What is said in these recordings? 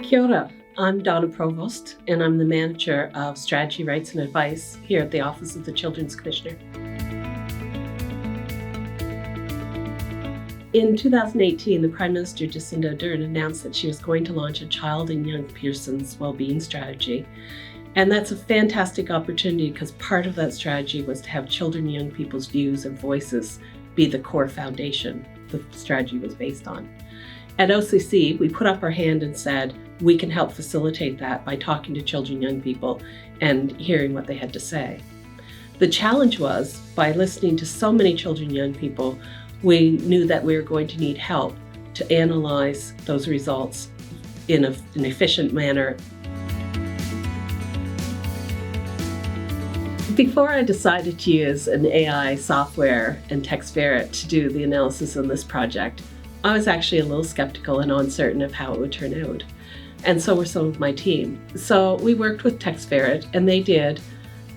Kia ora. I'm Donna Provoost, and I'm the Manager of Strategy, Rights and Advice here at the Office of the Children's Commissioner. In 2018, the Prime Minister Jacinda Ardern announced that she was going to launch a child and young person's wellbeing strategy. And that's a fantastic opportunity because part of that strategy was to have children and young people's views and voices be the core foundation the strategy was based on. At OCC, we put up our hand and said, we can help facilitate that by talking to children and young people and hearing what they had to say. The challenge was, by listening to so many children and young people, we knew that we were going to need help to analyze those results in an efficient manner. Before I decided to use an AI software and TextFerret to do the analysis on this project, I was actually a little skeptical and uncertain of how it would turn out. And so were some of my team. So we worked with TextFerret and they did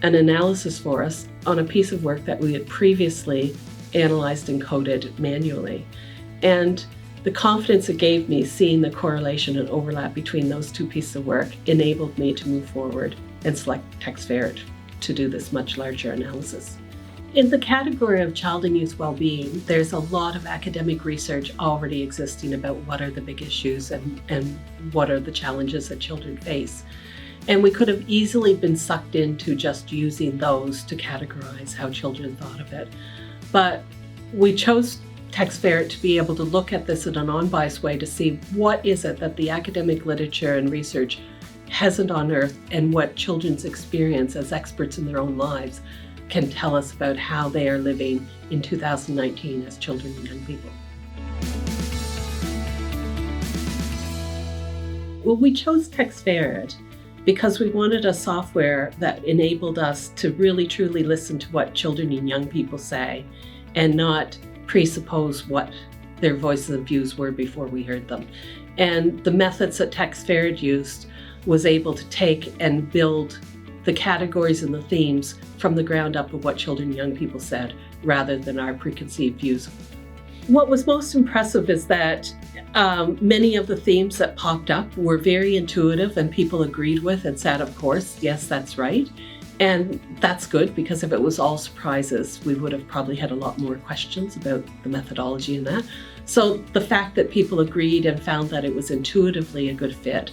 an analysis for us on a piece of work that we had previously analyzed and coded manually. And the confidence it gave me, seeing the correlation and overlap between those two pieces of work, enabled me to move forward and select TextFerret to do this much larger analysis. In the category of child and youth well-being, there's a lot of academic research already existing about what are the big issues and what are the challenges that children face. And we could have easily been sucked into just using those to categorize how children thought of it. But we chose TextFerret to be able to look at this in an unbiased way to see what is it that the academic literature and research hasn't unearthed and what children's experience as experts in their own lives can tell us about how they are living in 2019 as children and young people. Well, we chose TextFerret because we wanted a software that enabled us to really truly listen to what children and young people say and not presuppose what their voices and views were before we heard them. And the methods that TextFerret used was able to take and build the categories and the themes from the ground up of what children and young people said, rather than our preconceived views. What was most impressive is that many of the themes that popped up were very intuitive and people agreed with and said, of course, yes, that's right. And that's good, because if it was all surprises, we would have probably had a lot more questions about the methodology in that. So the fact that people agreed and found that it was intuitively a good fit,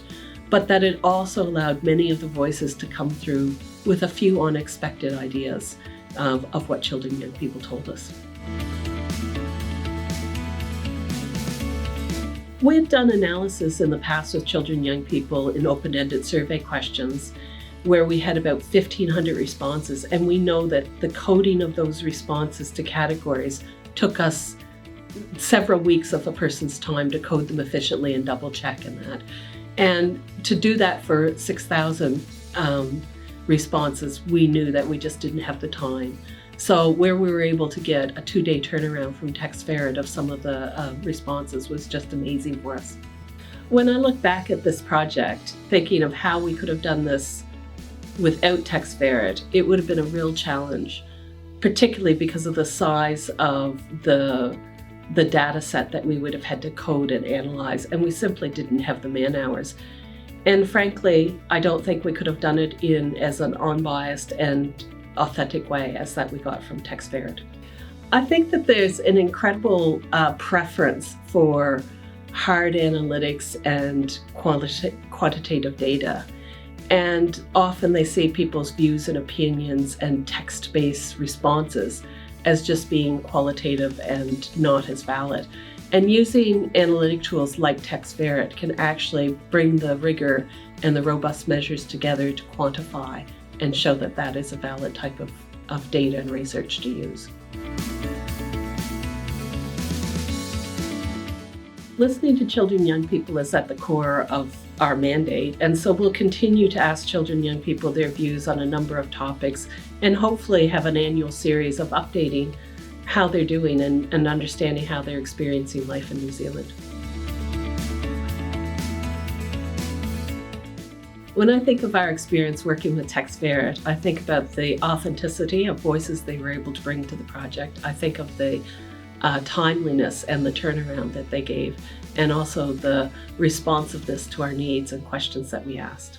but that it also allowed many of the voices to come through with a few unexpected ideas of what children and young people told us. We had done analysis in the past with children and young people in open-ended survey questions where we had about 1,500 responses, and we know that the coding of those responses to categories took us several weeks of a person's time to code them efficiently and double check in that. And to do that for 6,000 responses, we knew that we just didn't have the time. So where we were able to get a 2-day turnaround from TextFerret of some of the responses was just amazing for us. When I look back at this project, thinking of how we could have done this without TextFerret, it would have been a real challenge, particularly because of the size of the data set that we would have had to code and analyze, and we simply didn't have the man hours. And frankly, I don't think we could have done it in as an unbiased and authentic way as that we got from TextFerret. I think that there's an incredible preference for hard analytics and quantitative data. And often they see people's views and opinions and text-based responses as just being qualitative and not as valid. And using analytic tools like TextFerret can actually bring the rigor and the robust measures together to quantify and show that that is a valid type of data and research to use. Listening to children and young people is at the core of our mandate, and so we'll continue to ask children and young people their views on a number of topics and hopefully have an annual series of updating how they're doing and understanding how they're experiencing life in New Zealand. When I think of our experience working with TextFerret, I think about the authenticity of voices they were able to bring to the project. I think of the timeliness and the turnaround that they gave, and also the responsiveness to our needs and questions that we asked.